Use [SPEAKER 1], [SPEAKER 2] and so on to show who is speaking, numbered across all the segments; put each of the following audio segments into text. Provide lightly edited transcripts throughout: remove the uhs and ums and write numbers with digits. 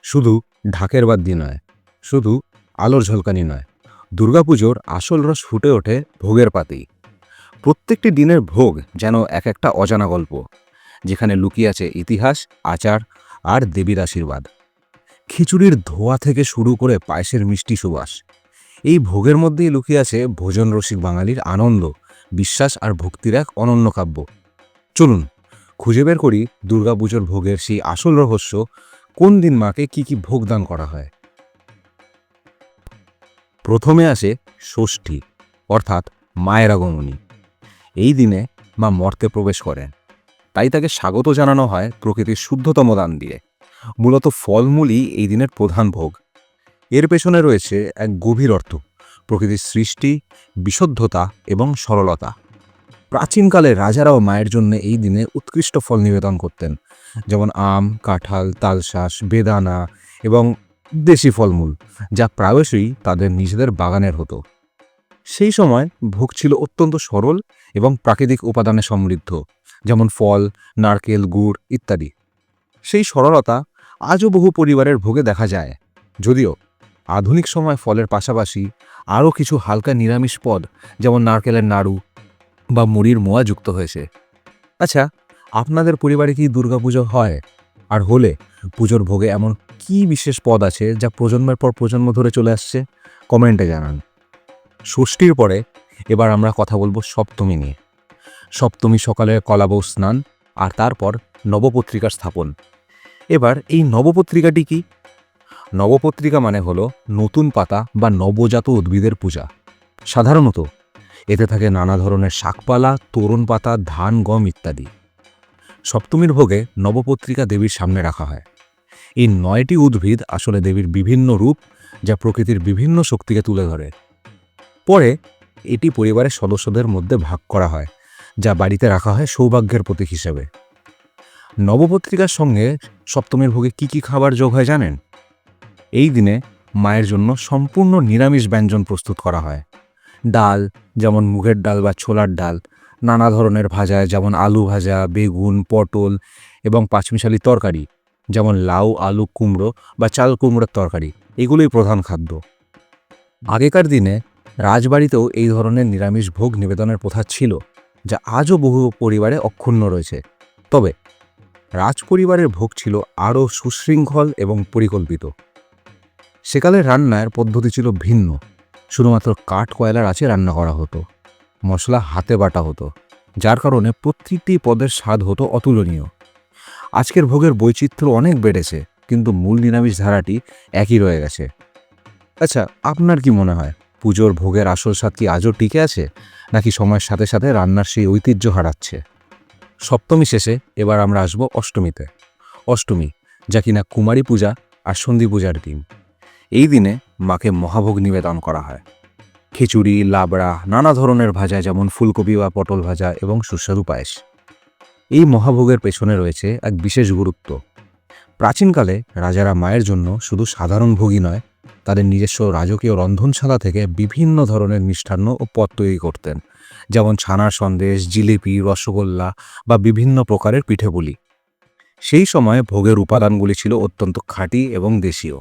[SPEAKER 1] শুধু ঢাকের বাদ্যি নয়, শুধু আলোর ঝলকানি নয়, দুর্গাপুজোর আসল রস ফুটে ওঠে ভোগের পাতেই। প্রত্যেকটি দিনের ভোগ যেন এক একটা অজানা গল্প, যেখানে লুকিয়ে আছে ইতিহাস, আচার আর দেবীর আশীর্বাদ। খিচুড়ির ধোয়া থেকে শুরু করে পায়েসের মিষ্টি সুবাস, এই ভোগের মধ্যেই লুকিয়ে আছে ভোজন রসিক বাঙালির আনন্দ, বিশ্বাস আর ভক্তির এক অনন্য কাব্য। চলুন খুঁজে বের করি দুর্গাপুজোর ভোগের সেই আসল রহস্য, কোন দিন মাকে কি কি ভোগদান করা হয়। প্রথমে আসে ষষ্ঠী, অর্থাৎ মায়ের আগমনী। এই দিনে মা মর্তে প্রবেশ করেন, তাই তাকে স্বাগত জানানো হয় প্রকৃতির শুদ্ধতম দান দিয়ে। মূলত ফলমূলই এই দিনের প্রধান ভোগ। এর পেছনে রয়েছে এক গভীর অর্থ, প্রকৃতির সৃষ্টি, বিশুদ্ধতা এবং সরলতা। প্রাচীনকালে রাজারাও মায়ের জন্য এই দিনে উৎকৃষ্ট ফল নিবেদন করতেন, যেমন আম, কাঁঠাল, তালশাঁস, বেদানা এবং দেশি ফলমূল, যা প্রায়শই তাদের নিজেদের বাগানের হতো। সেই সময় ভোগ ছিল অত্যন্ত সরল এবং প্রাকৃতিক উপাদানে সমৃদ্ধ, যেমন ফল, নারকেল, গুড় ইত্যাদি। সেই সরলতা আজও বহু পরিবারের ভোগে দেখা যায়, যদিও আধুনিক সময় ফলের পাশাপাশি আরও কিছু হালকা নিরামিষ পদ, যেমন নারকেলের নাড়ু বা মুড়ির মোয়া যুক্ত হয়েছে। আচ্ছা, আপনাদের পরিবারে কি দুর্গাপুজো হয়? আর হলে পুজোর ভোগে এমন কি বিশেষ পদ আছে যা প্রজন্মের পর প্রজন্ম ধরে চলে আসছে? কমেন্টে জানান। ষষ্ঠীর পরে এবার আমরা কথা বলবো সপ্তমী নিয়ে। সপ্তমী সকালে কলাবউ স্নান আর তারপর নবপত্রিকা স্থাপন। এবার এই নবপত্রিকাটি কি? নবপত্রিকা মানে হলো নতুন পাতা বা নবজাত উদ্ভিদের পূজা। সাধারণত এতে থাকে নানা ধরনের শাকপালা, তরুণ পাতা, ধান, গম ইত্যাদি। সপ্তমীর ভোগে নবপত্রিকা দেবীর সামনে রাখা হয়। এই 9টি উদ্ভিদ আসলে দেবীর বিভিন্ন রূপ, যা প্রকৃতির বিভিন্ন শক্তিকে তুলে ধরে। পরে এটি পরিবারের সদস্যদের মধ্যে ভাগ করা হয়, যা বাড়িতে রাখা হয় সৌভাগ্যের প্রতীক হিসেবে। নবপত্রিকার সঙ্গে সপ্তমীর ভোগে কি কি খাবার যোগ হয় জানেন? এই দিনে মায়ের জন্য সম্পূর্ণ নিরামিষ ব্যঞ্জন প্রস্তুত করা হয়। ডাল, যেমন মুগের ডাল বা ছোলার ডাল, নানা ধরনের ভাজা, যেমন আলু ভাজা, বেগুন, পটল এবং পাঁচমিশালি তরকারি, যেমন লাউ, আলু, কুমড়ো বা চাল কুমড়োর তরকারি, এগুলোই প্রধান খাদ্য। আগেকার দিনে রাজবাড়িতেও এই ধরনের নিরামিষ ভোগ নিবেদনের প্রথা ছিল, যা আজও বহু পরিবারে অক্ষুণ্ণ রয়েছে। তবে রাজপরিবারের ভোগ ছিল আরও সুশৃঙ্খল এবং পরিকল্পিত। সেকালের রান্নার পদ্ধতি ছিল ভিন্ন। শুধুমাত্র কাঠ কয়লার আঁচে রান্না করা হতো, মশলা হাতে বাটা হতো, যার কারণে প্রত্যেকটি পদের স্বাদ হতো অতুলনীয়। আজকের ভোগের বৈচিত্র্য অনেক বেড়েছে, কিন্তু মূল নিরামিষ ধারাটি একই রয়ে গেছে। আচ্ছা, আপনার কি মনে হয় পুজোর ভোগের আসল স্বাদ কি আজও টিকে আছে, নাকি সময়ের সাথে সাথে রান্নার সেই ঐতিহ্য হারাচ্ছে? সপ্তমী শেষে এবার আমরা আসবো অষ্টমীতে। অষ্টমী, যা কিনা কুমারী পূজা আর সন্ধি পূজার দিন। এই দিনে মাকে মহাভোগ নিবেদন করা হয়। খিচুড়ি, লাবড়া, নানা ধরনের ভাজা, যেমন ফুলকপি বা পটল ভাজা এবং সুস্বাদু পায়েস। এই মহাভোগের পেছনে রয়েছে এক বিশেষ গুরুত্ব। প্রাচীনকালে রাজারা মায়ের জন্য শুধু সাধারণ ভোগই নয়, তাদের নিজস্ব রাজকীয় রন্ধনশালা থেকে বিভিন্ন ধরনের মিষ্টান্ন ও পদ তৈরি করতেন, যেমন ছানার সন্দেশ, জিলিপি, রসগোল্লা বা বিভিন্ন প্রকারের পিঠেপুলি। সেই সময় ভোগের উপাদানগুলি ছিল অত্যন্ত খাঁটি এবং দেশীয়,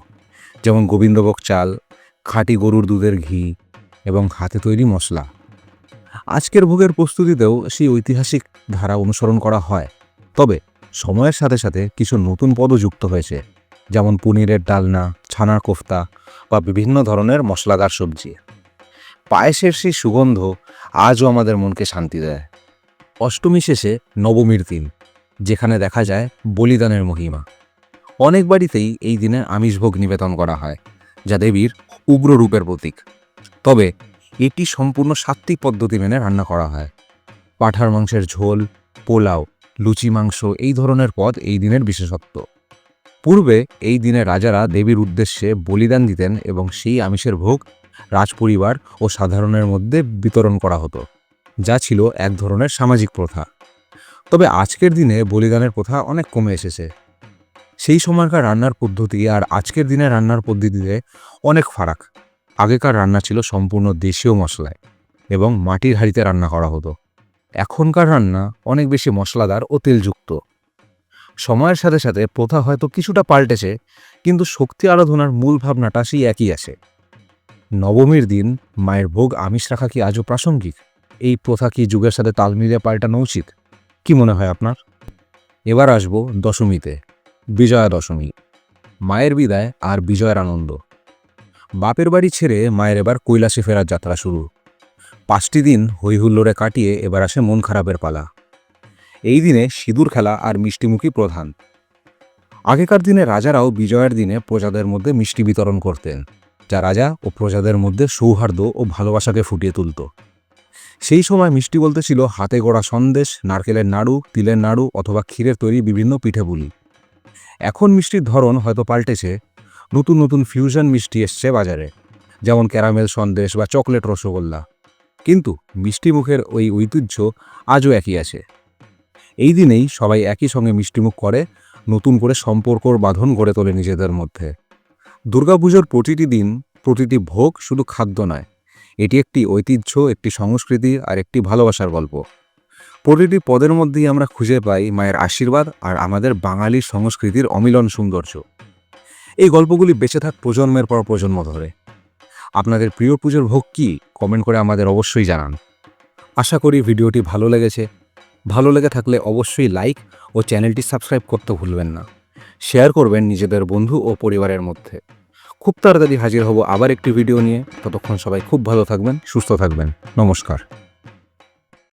[SPEAKER 1] যেমন গোবিন্দভোগ চাল, খাঁটি গরুর দুধের ঘি এবং হাতে তৈরি মশলা। আজকের ভোগের প্রস্তুতিতেও সেই ঐতিহাসিক ধারা অনুসরণ করা হয়, তবে সময়ের সাথে সাথে কিছু নতুন পদও যুক্ত হয়েছে, যেমন পনিরের ডালনা, ছানার কোফতা বা বিভিন্ন ধরনের মশলাদার সবজি। পায়েসের সেই সুগন্ধ আজও আমাদের মনকে শান্তি দেয়। অষ্টমী শেষে নবমীর দিন, যেখানে দেখা যায় বলিদানের মহিমা। অনেক বাড়িতেই এই দিনে আমিষ ভোগ নিবেদন করা হয়, যা দেবীর উগ্র রূপের প্রতীক। তবে এটি সম্পূর্ণ সাত্ত্বিক পদ্ধতি মেনে রান্না করা হয়। পাঁঠার মাংসের ঝোল, পোলাও, লুচি মাংস এই ধরনের পদ এই দিনের বিশেষত্ব। পূর্বে এই দিনে রাজারা দেবীর উদ্দেশ্যে বলিদান দিতেন এবং সেই আমিষের ভোগ রাজপরিবার ও সাধারণের মধ্যে বিতরণ করা হতো, যা ছিল এক ধরনের সামাজিক প্রথা। তবে আজকের দিনে বলিদানের প্রথা অনেক কমে এসেছে। সেই সময়কার রান্নার পদ্ধতি আর আজকের দিনের রান্নার পদ্ধতিতে অনেক ফারাক। আগেকার রান্না ছিল সম্পূর্ণ দেশীয় মশলায় এবং মাটির হাঁড়িতে রান্না করা হতো। এখনকার রান্না অনেক বেশি মশলাদার ও তেলযুক্ত। সময়ের সাথে সাথে প্রথা হয়তো কিছুটা পাল্টেছে, কিন্তু শক্তি আরাধনার মূল ভাবনাটা সেই একই আছে। নবমীর দিন মায়ের ভোগ আমিষ রাখা কি আজও প্রাসঙ্গিক? এই প্রথা কি যুগের সাথে তাল মিলিয়ে পাল্টানো উচিত? কি মনে হয় আপনার? এবার আসবো দশমীতে, বিজয়া দশমী। মায়ের বিদায় আর বিজয়ের আনন্দ। বাপের বাড়ি ছেড়ে মায়ের এবার কৈলাসে ফেরার যাত্রা শুরু। 5টি দিন হইহুল্লোড়ে কাটিয়ে এবার আসে মন খারাপের পালা। এই দিনে সিঁদুর খেলা আর মিষ্টিমুখী প্রধান। আগেকার দিনে রাজারাও বিজয়ের দিনে প্রজাদের মধ্যে মিষ্টি বিতরণ করতেন, যা রাজা ও প্রজাদের মধ্যে সৌহার্দ্য ও ভালোবাসাকে ফুটিয়ে তুলত। সেই সময় মিষ্টি বলতে ছিল হাতে গড়া সন্দেশ, নারকেলের নাড়ু, তিলের নাড়ু অথবা ক্ষীরের তৈরি বিভিন্ন পিঠেপুলি। এখন মিষ্টির ধরন হয়তো পাল্টেছে, নতুন নতুন ফিউশন মিষ্টি এসছে বাজারে, যেমন ক্যারামেল সন্দেশ বা চকলেট রসগোল্লা। কিন্তু মিষ্টি মুখের ওই ঐতিহ্য আজও একই আছে। এই দিনেই সবাই একই সঙ্গে মিষ্টিমুখ করে, নতুন করে সম্পর্কর বাঁধন গড়ে তোলে নিজেদের মধ্যে। দুর্গাপুজোর প্রতিটি দিন, প্রতিটি ভোগ শুধু খাদ্য নয়, এটি একটি ঐতিহ্য, একটি সংস্কৃতি আর একটি ভালোবাসার গল্প। প্রতিটি পদের মধ্যেই আমরা খুঁজে পাই মায়ের আশীর্বাদ আর আমাদের বাঙালি সংস্কৃতির অমিলন সৌন্দর্য। এই গল্পগুলি বেঁচে থাক প্রজন্মের পর প্রজন্ম ধরে। আপনাদের প্রিয় পুজোর ভোগ কী? কমেন্ট করে আমাদের অবশ্যই জানান। আশা করি ভিডিওটি ভালো লেগেছে। ভালো লেগে থাকলে অবশ্যই লাইক ও চ্যানেলটি সাবস্ক্রাইব করতে ভুলবেন না। শেয়ার করবেন নিজেদের বন্ধু ও পরিবারের মধ্যে। খুব তাড়াতাড়ি হাজির হব আবার একটি ভিডিও নিয়ে। ততক্ষণ সবাই খুব ভালো থাকবেন, সুস্থ থাকবেন। নমস্কার।